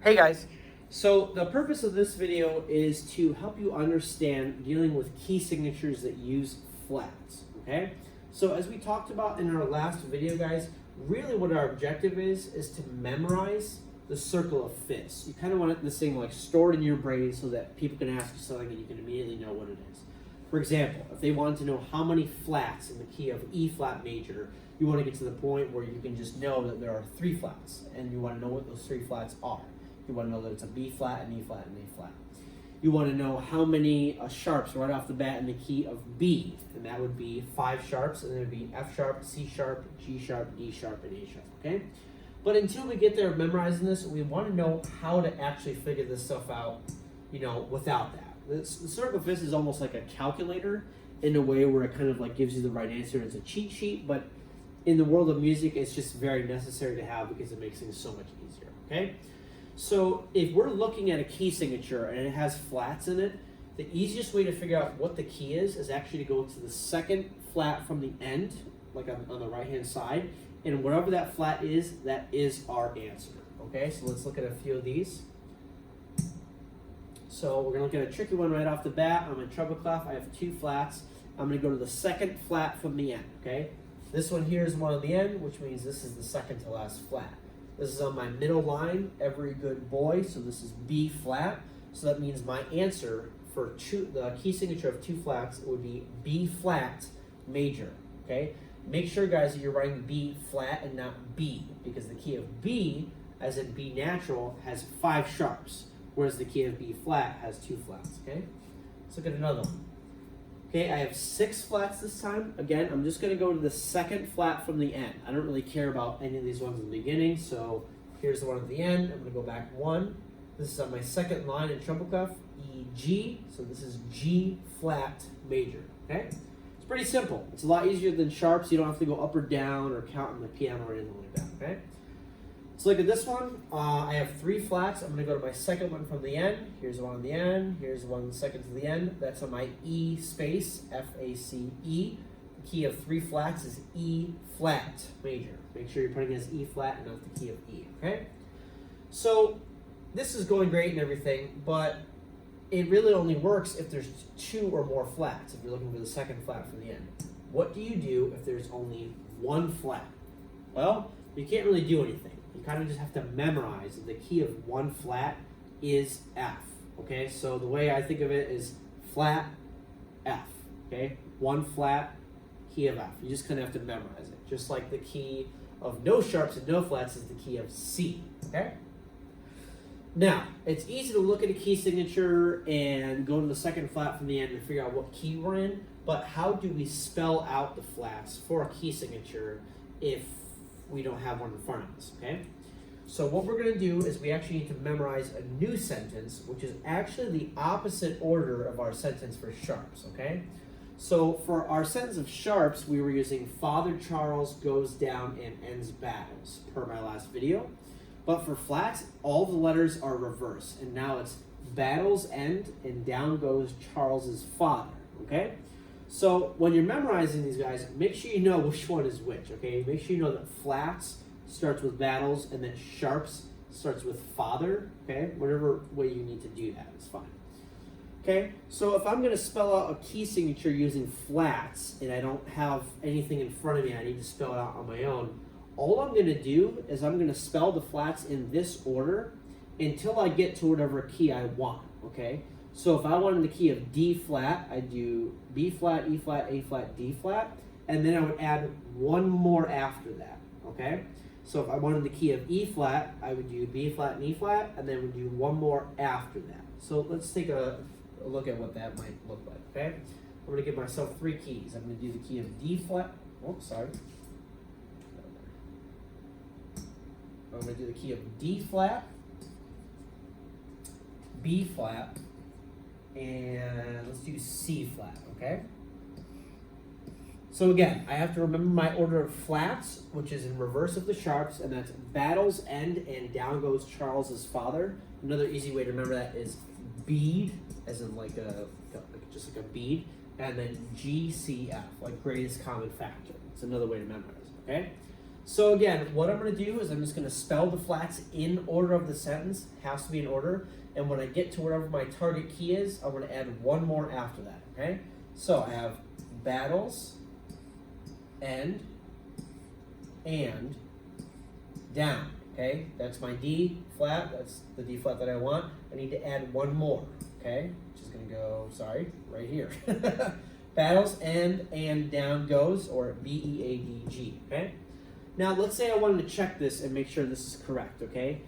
Hey guys, so the purpose of this video is to help you understand dealing with key signatures that use flats, okay? So as we talked about in our last video, guys, really what our objective is to memorize the circle of fifths. You kind of want this thing like stored in your brain so that people can ask you something and you can immediately know what it is. For example, if they wanted to know how many flats in the key of E flat major, you want to get to the point where you can just know that there are 3 flats and you want to know what those 3 flats are. You want to know that it's a B flat, an E flat, and A flat. You want to know how many sharps right off the bat in the key of B, and that would be 5 sharps, and then it would be F sharp, C sharp, G sharp, D sharp, and A sharp, okay? But until we get there memorizing this, we want to know how to actually figure this stuff out, without that. The circle of fifths is almost like a calculator in a way where it kind of like gives you the right answer. It's a cheat sheet, but in the world of music, it's just very necessary to have because it makes things so much easier, okay? So if we're looking at a key signature and it has flats in it, the easiest way to figure out what the key is actually to go to the second flat from the end, like on the right-hand side, and whatever that flat is, that is our answer, okay? So let's look at a few of these. So we're gonna look at a tricky one right off the bat. I'm in treble clef, I have 2 flats. I'm gonna go to the second flat from the end, okay? This one here is one on the end, which means this is the second to last flat. This is on my middle line, every good boy, so this is B flat. So that means my answer for the key signature of 2 flats would be B flat major, okay? Make sure, guys, that you're writing B flat and not B, because the key of B, as in B natural, has 5 sharps, whereas the key of B flat has 2 flats, okay? Let's look at another one. Okay, I have 6 flats this time. Again, I'm just going to go to the second flat from the end. I don't really care about any of these ones in the beginning, so here's the one at the end. I'm going to go back 1. This is on my second line in treble clef, E, G. So this is G flat major, okay? It's pretty simple. It's a lot easier than sharps. You don't have to go up or down or count on the piano or anything like that, okay? Let's look at this one. I have 3 flats. I'm going to go to my second one from the end. Here's the one on the end. Here's the one second to the end. That's on my E space, F-A-C-E. The key of 3 flats is E flat major. Make sure you're putting it as E flat and not the key of E, okay? So this is going great and everything, but it really only works if there's 2 or more flats, if you're looking for the second flat from the end. What do you do if there's only 1 flat? Well, you can't really do anything. You kind of just have to memorize that the key of 1 flat is F, okay? So the way I think of it is flat, F, okay? 1 flat, key of F. You just kind of have to memorize it. Just like the key of no sharps and no flats is the key of C, okay? Now, it's easy to look at a key signature and go to the second flat from the end and figure out what key we're in, but how do we spell out the flats for a key signature if we don't have one in front of us, okay? So what we're gonna do is we actually need to memorize a new sentence, which is actually the opposite order of our sentence for sharps, okay? So for our sentence of sharps, we were using Father Charles goes down and ends battles, per my last video. But for flats, all the letters are reversed, and now it's battles end and down goes Charles's father, okay? So when you're memorizing these guys, make sure you know which one is which, okay? Make sure you know that flats starts with battles and that sharps starts with father, okay? Whatever way you need to do that is fine. Okay, so if I'm gonna spell out a key signature using flats and I don't have anything in front of me, I need to spell it out on my own, all I'm gonna do is I'm gonna spell the flats in this order until I get to whatever key I want, okay? So if I wanted the key of D flat, I'd do B flat, E flat, A flat, D flat, and then I would add 1 more after that, okay? So if I wanted the key of E flat, I would do B flat and E flat, and then would do 1 more after that. So let's take a look at what that might look like, okay? I'm gonna give myself 3 keys. I'm gonna do the key of D flat, oh, sorry. I'm gonna do the key of D flat, B flat, and let's do C flat, okay? So again, I have to remember my order of flats, which is in reverse of the sharps, and that's battles end and down goes Charles's father. Another easy way to remember that is bead, as in just like a bead, and then GCF, like greatest common factor. It's another way to memorize, okay? So again, what I'm going to do is I'm just going to spell the flats in order of the sentence. It has to be in order. And when I get to whatever my target key is, I'm going to add one more after that, okay? So I have battles, end, and down, okay? That's my D flat. That's the D flat that I want. I need to add one more, okay? Which is going to go, sorry, right here. Battles, end, and down goes, or B-E-A-D-G, okay? Now, let's say I wanted to check this and make sure this is correct, okay?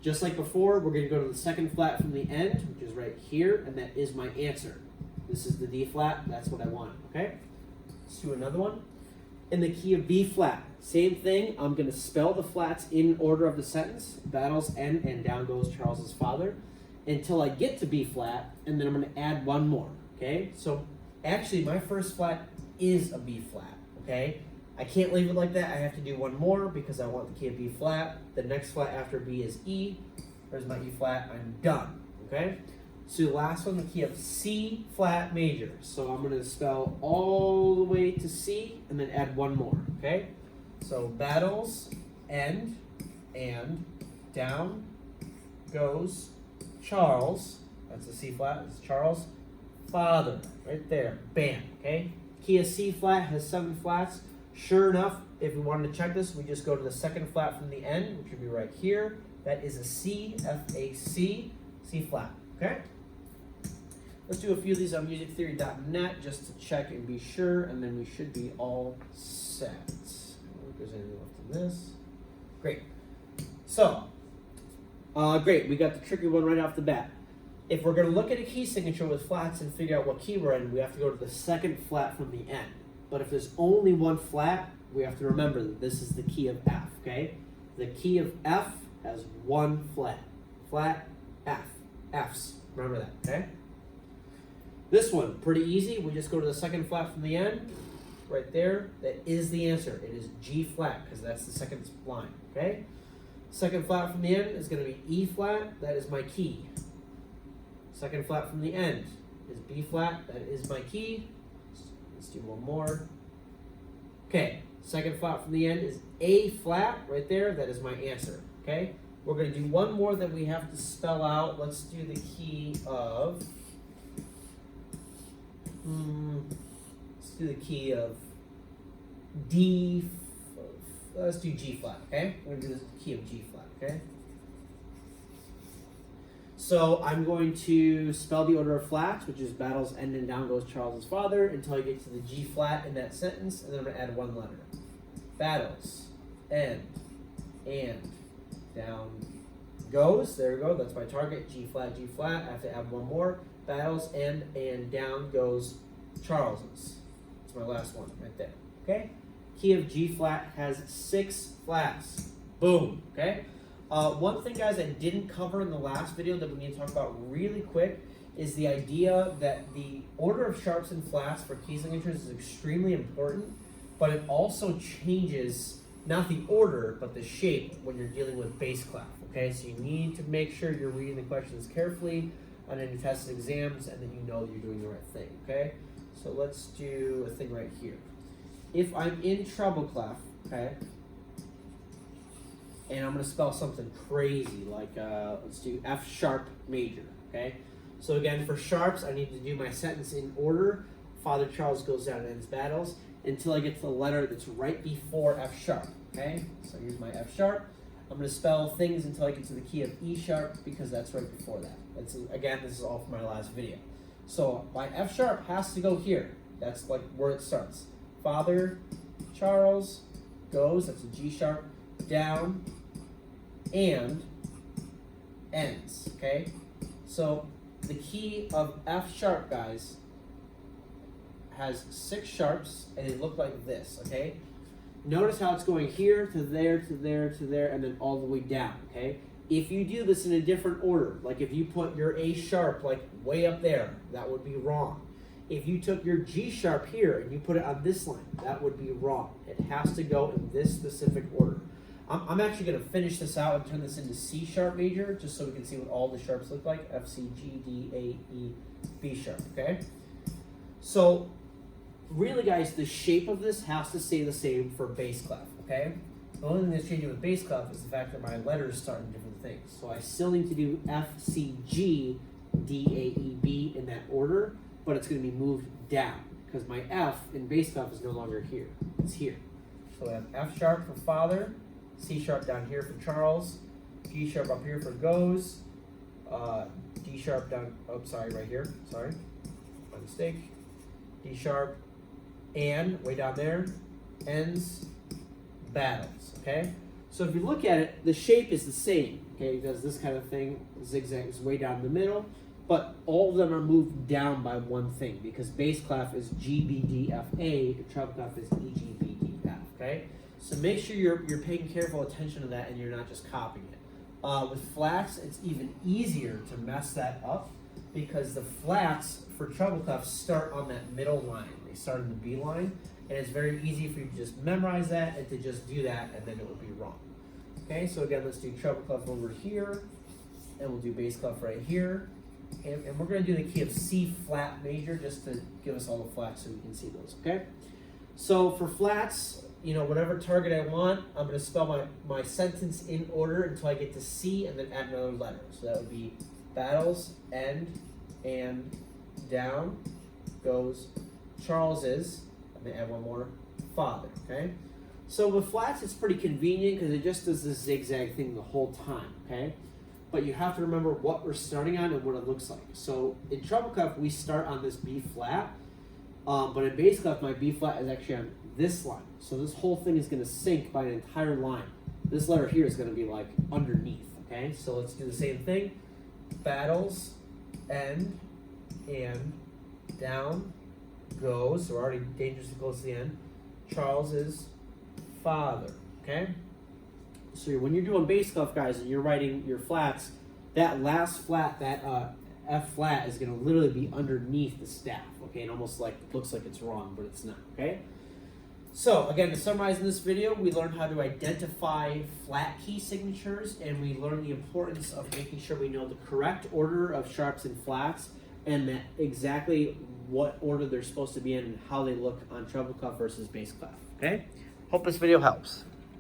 Just like before, we're going to go to the second flat from the end, which is right here, and that is my answer. This is the D flat. That's what I want, okay? Let's do another one. In the key of B flat, same thing. I'm going to spell the flats in order of the sentence. Battles, end, and down goes Charles's father, until I get to B flat, and then I'm going to add one more, okay? So, actually, my first flat is a B flat, okay? I can't leave it like that. I have to do one more because I want the key of B flat. The next flat after B is E. There's my E flat. I'm done, okay? So the last one, the key of C flat major. So I'm going to spell all the way to C and then add one more, okay? So battles, end, and down goes Charles. That's a C flat. It's Charles' father, right there. Bam, okay? Key of C flat has 7 flats. Sure enough, if we wanted to check this, we just go to the second flat from the end, which would be right here. That is a C, F-A-C, C flat, okay? Let's do a few of these on musictheory.net just to check and be sure, and then we should be all set. I don't know if there's anything left in this. Great. So, great, we got the tricky one right off the bat. If we're going to look at a key signature with flats and figure out what key we're in, we have to go to the second flat from the end. But if there's only one flat, we have to remember that this is the key of F, okay? The key of F has one flat. Flat, F. Fs. Remember that, okay? This one, pretty easy. We just go to the second flat from the end. Right there. That is the answer. It is G flat, because that's the second line, okay? Second flat from the end is going to be E flat. That is my key. Second flat from the end is B flat. That is my key. Let's do one more. Okay, second flat from the end is A flat right there. That is my answer. Okay, we're going to do one more that we have to spell out. Let's do the key of. Let's do the key of D. Let's do G flat. Okay, we're going to do the key of G flat. Okay. So I'm going to spell the order of flats, which is battles, end, and down goes Charles's father, until I get to the G flat in that sentence, and then I'm going to add one letter. Battles, end, and down goes. There we go. That's my target. G flat, G flat. I have to add one more. Battles, end, and down goes Charles's. That's my last one right there. Okay? Key of G flat has 6 flats. Boom. Okay? One thing, guys, I didn't cover in the last video that we need to talk about really quick is the idea that the order of sharps and flats for key signatures is extremely important, but it also changes not the order, but the shape when you're dealing with bass clef, okay? So you need to make sure you're reading the questions carefully on any tests and exams and that you know you're doing the right thing, okay? So let's do a thing right here. If I'm in treble clef, okay, and I'm going to spell something crazy, like let's do F sharp major, okay? So again, for sharps, I need to do my sentence in order. Father Charles goes down and ends battles until I get to the letter that's right before F sharp, okay? So here's my F sharp. I'm going to spell things until I get to the key of E sharp because that's right before that. That's, again, this is all from my last video. So my F sharp has to go here. That's like where it starts. Father Charles goes, that's a G sharp, down, and ends, okay? So the key of F sharp, guys, has 6 sharps, and they look like this, okay? Notice how it's going here to there, to there, to there, and then all the way down, okay? If you do this in a different order, like if you put your A sharp like way up there, that would be wrong. If you took your G sharp here and you put it on this line, that would be wrong. It has to go in this specific order. I'm actually going to finish this out and turn this into C sharp major, just so we can see what all the sharps look like. F, C, G, D, A, E, B sharp, okay? So, really, guys, the shape of this has to stay the same for bass clef, okay? The only thing that's changing with bass clef is the fact that my letters start in different things. So I still need to do F, C, G, D, A, E, B in that order, but it's going to be moved down because my F in bass clef is no longer here. It's here. So I have F sharp for father, C sharp down here for Charles, G sharp up here for goes, D sharp down, oh, sorry, right here, sorry, my mistake, D sharp, and way down there, ends, battles, okay? So if you look at it, the shape is the same, okay? It does this kind of thing, zigzags way down the middle, but all of them are moved down by one thing because bass clef is G, B, D, F, A, and treble clef is E, G, B, D, F, okay? So make sure you're paying careful attention to that and you're not just copying it. With flats, it's even easier to mess that up because the flats for treble clef start on that middle line. They start in the B line, and it's very easy for you to just memorize that and to just do that, and then it would be wrong. Okay, so again, let's do treble clef over here, and we'll do bass clef right here, and we're going to do the key of C flat major just to give us all the flats so we can see those. Okay, so for flats, you know, whatever target I want, I'm going to spell my sentence in order until I get to C and then add another letter. So that would be battles, end, and down goes Charles's, and then add one more, father, okay? So with flats, it's pretty convenient because it just does this zigzag thing the whole time, okay? But you have to remember what we're starting on and what it looks like. So in treble clef, we start on this B flat, but in bass clef, my B flat is actually on this line. So this whole thing is going to sync by an entire line. This letter here is going to be like underneath, okay? So let's do the same thing. Battles, end, and down goes, so we're already dangerously close to the end, Charles's father, okay? So when you're doing bass clef, guys, and you're writing your flats, that last flat, that F flat is going to literally be underneath the staff, okay? And almost like looks like it's wrong, but it's not, okay? So again, to summarize in this video, we learned how to identify flat key signatures, and we learned the importance of making sure we know the correct order of sharps and flats, and that exactly what order they're supposed to be in and how they look on treble clef versus bass clef. Okay? Hope this video helps.